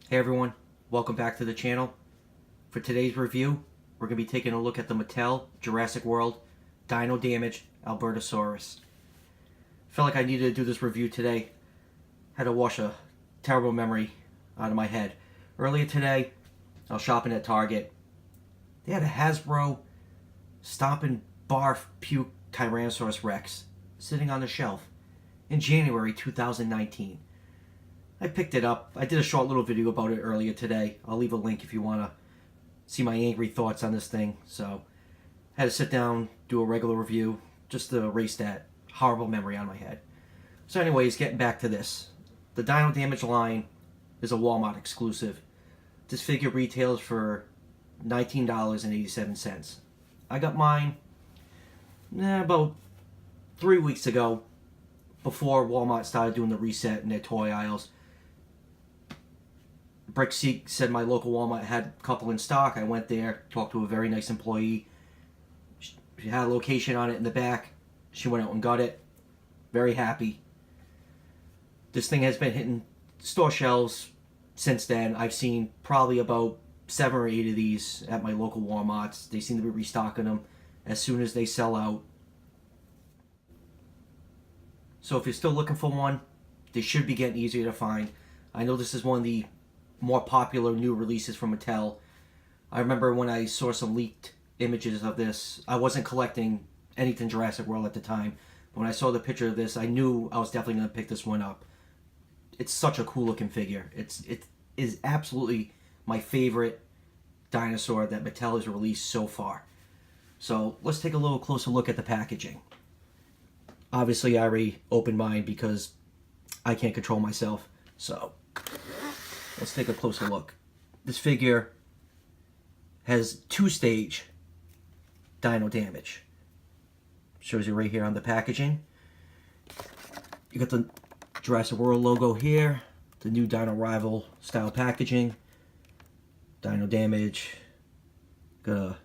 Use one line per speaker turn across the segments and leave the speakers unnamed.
Hey everyone, welcome back to the channel. For today's review, we're going to be taking a look at the Mattel Jurassic World Dino Damaged Albertosaurus. Felt like I needed to do this review today. Had to wash a terrible memory out of my head. Earlier today, I was shopping at Target. They had a Hasbro Stomp and Barf Puke Tyrannosaurus Rex sitting on the shelf in January 2019. I picked it up. I did a short little video about it earlier today. I'll leave a link if you want to see my angry thoughts on this thing. So, I had to sit down, do a regular review, just to erase that horrible memory out of my head. So anyways, getting back to this. The Dino Damage line is a Walmart exclusive. This figure retails for $19.87. I got mine about 3 weeks ago, before Walmart started doing the reset in their toy aisles. Brickseek said my local Walmart had a couple in stock. I went there, talked to a very nice employee. She had a location on it in the back. She went out and got it. Very happy. This thing has been hitting store shelves since then. I've seen probably about 7 or 8 of these at my local Walmarts. They seem to be restocking them as soon as they sell out. So if you're still looking for one, they should be getting easier to find. I know this is one of the more popular new releases from Mattel. I remember when I saw some leaked images of this. I wasn't collecting anything Jurassic World at the time. But when I saw the picture of this, I knew I was definitely going to pick this one up. It's such a cool looking figure. It is absolutely my favorite dinosaur that Mattel has released so far. So let's take a little closer look at the packaging. Obviously I already opened mine because I can't control myself. So let's take a closer look. This figure has 2-stage dino damage. Shows you right here on the packaging. You got the Jurassic World logo here. The new Dino Rival style packaging. Dino damage. Got a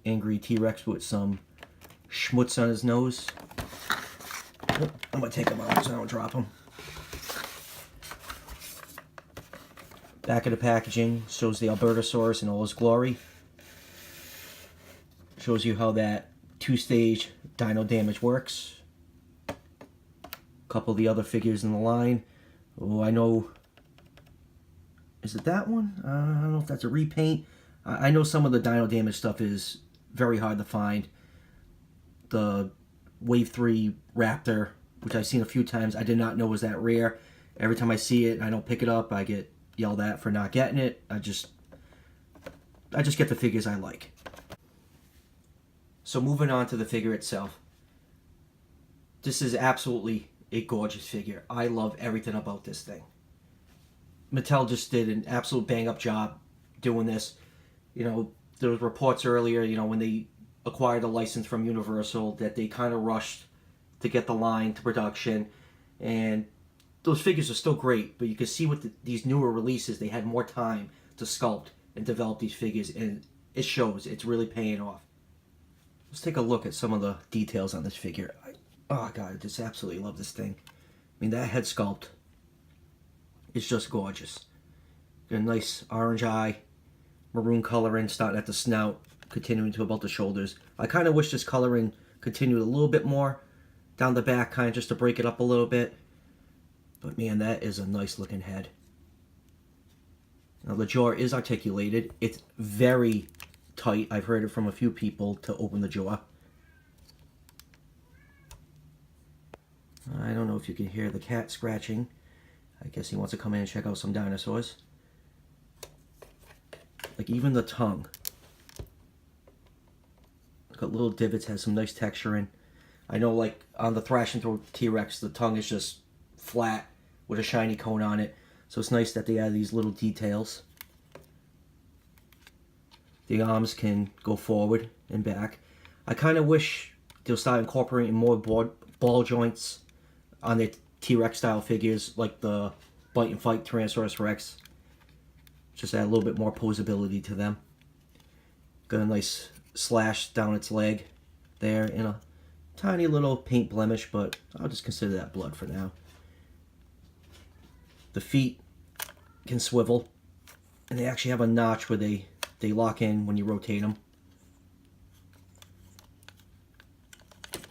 angry T-Rex with some schmutz on his nose. Oh, I'm going to take him out so I don't drop him. Back of the packaging shows the Albertosaurus in all his glory. Shows you how that 2-stage dino damage works. A couple of the other figures in the line. Oh, I know. Is it that one? I don't know if that's a repaint. I know some of the dino damage stuff is very hard to find. The Wave 3 Raptor, which I've seen a few times, I did not know was that rare. Every time I see it and I don't pick it up, I get yelled at for not getting it. I just get the figures I like. So moving on to the figure itself. This is absolutely a gorgeous figure. I love everything about this thing. Mattel just did an absolute bang-up job doing this. You know, there was reports earlier, you know, when they acquired a license from Universal, that they kind of rushed to get the line to production. And those figures are still great, but you can see with these newer releases, they had more time to sculpt and develop these figures, and it shows. It's really paying off. Let's take a look at some of the details on this figure. Oh god, I just absolutely love this thing. I mean, that head sculpt is just gorgeous. Got a nice orange eye, maroon coloring starting at the snout, continuing to about the shoulders. I kind of wish this coloring continued a little bit more down the back, kind of just to break it up a little bit. But man, that is a nice looking head. Now the jaw is articulated. It's very tight. I've heard it from a few people to open the jaw. I don't know if you can hear the cat scratching. I guess he wants to come in and check out some dinosaurs. Like even the tongue. Got little divots, has some nice texture in. I know like on the Thrash and Throw T-Rex, the tongue is just flat with a shiny cone on it. So it's nice that they add these little details. The arms can go forward and back. I kind of wish they'll start incorporating more ball joints on their T-Rex style figures, like the Bite and Fight Tyrannosaurus Rex. Just add a little bit more posability to them. Got a nice slash down its leg there in a tiny little paint blemish, but I'll just consider that blood for now. The feet can swivel And they actually have a notch where they lock in when you rotate them.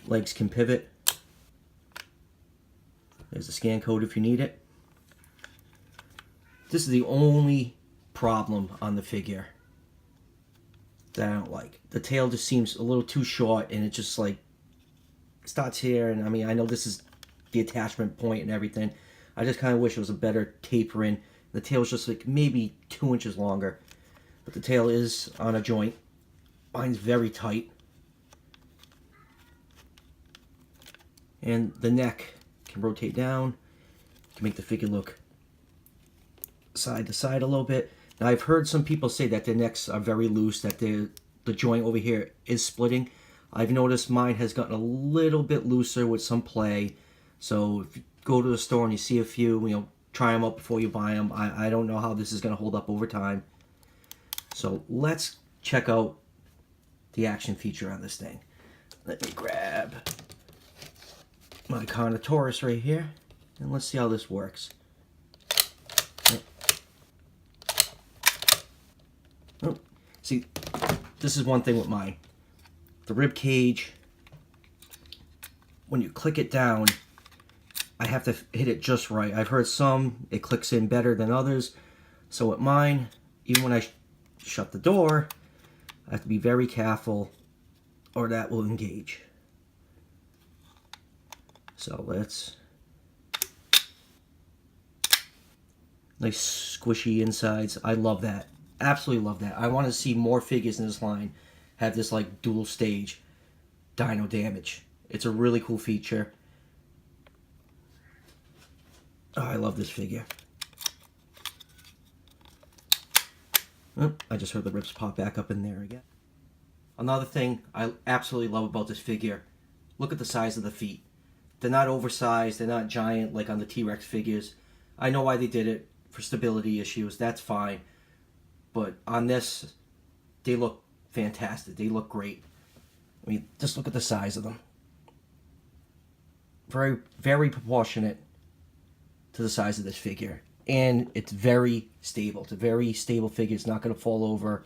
Legs can pivot. There's a scan code if you need it. This is the only problem on the figure that I don't like. The tail just seems a little too short, and it just like starts here. And I mean, I know this is the attachment point and everything. I just kind of wish it was a better tapering. The tail's just like maybe 2 inches longer, but the tail is on a joint. Mine's very tight. And the neck can rotate down. You can make the figure look side to side a little bit. Now I've heard some people say that their necks are very loose, that the joint over here is splitting. I've noticed mine has gotten a little bit looser with some play. So if you go to the store and you see a few, you know, try them out before you buy them. I don't know how this is going to hold up over time. So let's check out the action feature on this thing. Let me grab my Carnotaurus right here, and let's see how this works. Oh, see, this is one thing with mine. The rib cage, when you click it down, I have to hit it just right. I've heard some, it clicks in better than others. So with mine, even when I shut the door, I have to be very careful or that will engage. So let's... Nice squishy insides. I love that. Absolutely love that. I want to see more figures in this line have this like dual stage dino damage. It's a really cool feature. Oh, I love this figure. Oh, I just heard the ribs pop back up in there again. Another thing I absolutely love about this figure, look at the size of the feet. They're not oversized, they're not giant like on the T-Rex figures. I know why they did it, for stability issues, that's fine. But on this, they look fantastic, they look great. I mean, just look at the size of them. Very, very proportionate to the size of this figure. And it's very stable. It's a very stable figure. It's not going to fall over.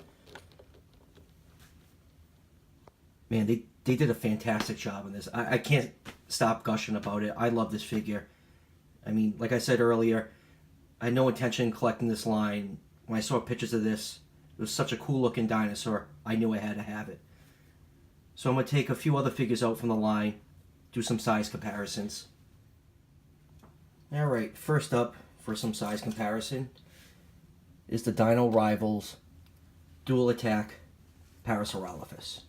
Man, they did a fantastic job on this. I can't stop gushing about it. I love this figure. I mean, like I said earlier, I had no intention in collecting this line. When I saw pictures of this, it was such a cool looking dinosaur, I knew I had to have it. So I'm going to take a few other figures out from the line, do some size comparisons. Alright, first up for some size comparison is the Dino Rivals Dual Attack Parasaurolophus.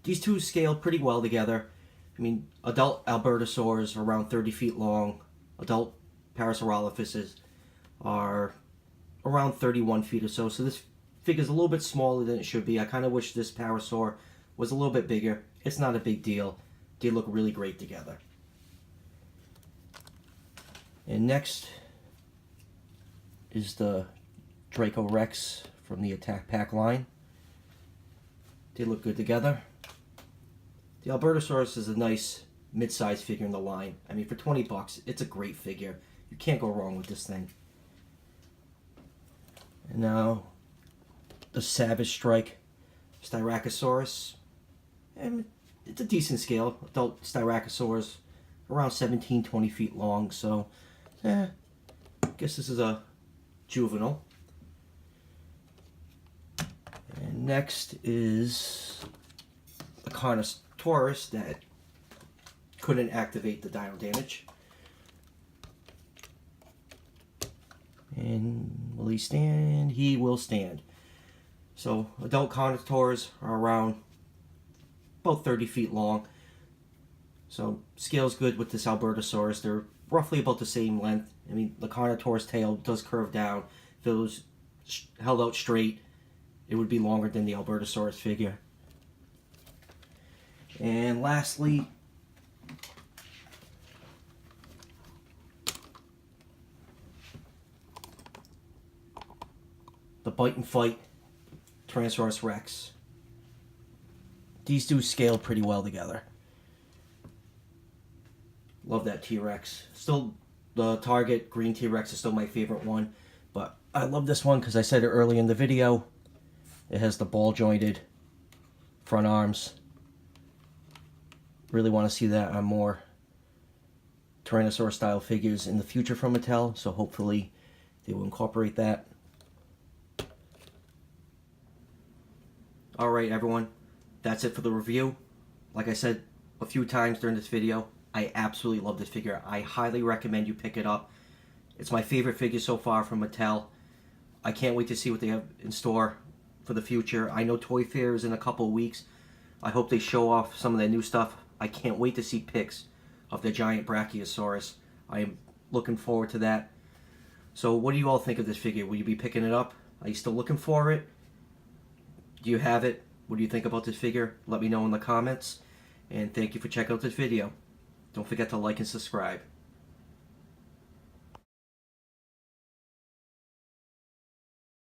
These two scale pretty well together. I mean, adult Albertosaurus are around 30 feet long. Adult Parasaurolophuses are around 31 feet or so. So this figure's a little bit smaller than it should be. I kind of wish this Parasaur was a little bit bigger. It's not a big deal. They look really great together. And next is the Draco Rex from the Attack Pack line. They look good together. The Albertosaurus is a nice mid-sized figure in the line. I mean, for 20 bucks, it's a great figure. You can't go wrong with this thing. And now, the Savage Strike Styracosaurus. And it's a decent scale. Adult Styracosaurus, around 17-20 feet long, so I guess this is a juvenile. And next is the Carnotaurus that couldn't activate the dino damage. And will he stand? He will stand. So adult Carnotaurs are around about 30 feet long. So scale's good with this Albertosaurus. They're roughly about the same length. I mean, the Carnotaurus tail does curve down. If it was held out straight, it would be longer than the Albertosaurus figure. And lastly, the Bite and Fight Tyrannosaurus Rex. These do scale pretty well together. Love that T-Rex. Still, the Target green T-Rex is still my favorite one. But I love this one because I said it early in the video. It has the ball jointed front arms. Really want to see that on more Tyrannosaurus style figures in the future from Mattel, so hopefully they will incorporate that. Alright everyone, that's it for the review. Like I said a few times during this video, I absolutely love this figure. I highly recommend you pick it up. It's my favorite figure so far from Mattel. I can't wait to see what they have in store for the future. I know Toy Fair is in a couple of weeks. I hope they show off some of their new stuff. I can't wait to see pics of the giant Brachiosaurus. I am looking forward to that. So what do you all think of this figure? Will you be picking it up? Are you still looking for it? Do you have it? What do you think about this figure? Let me know in the comments. And thank you for checking out this video. Don't forget to like and subscribe.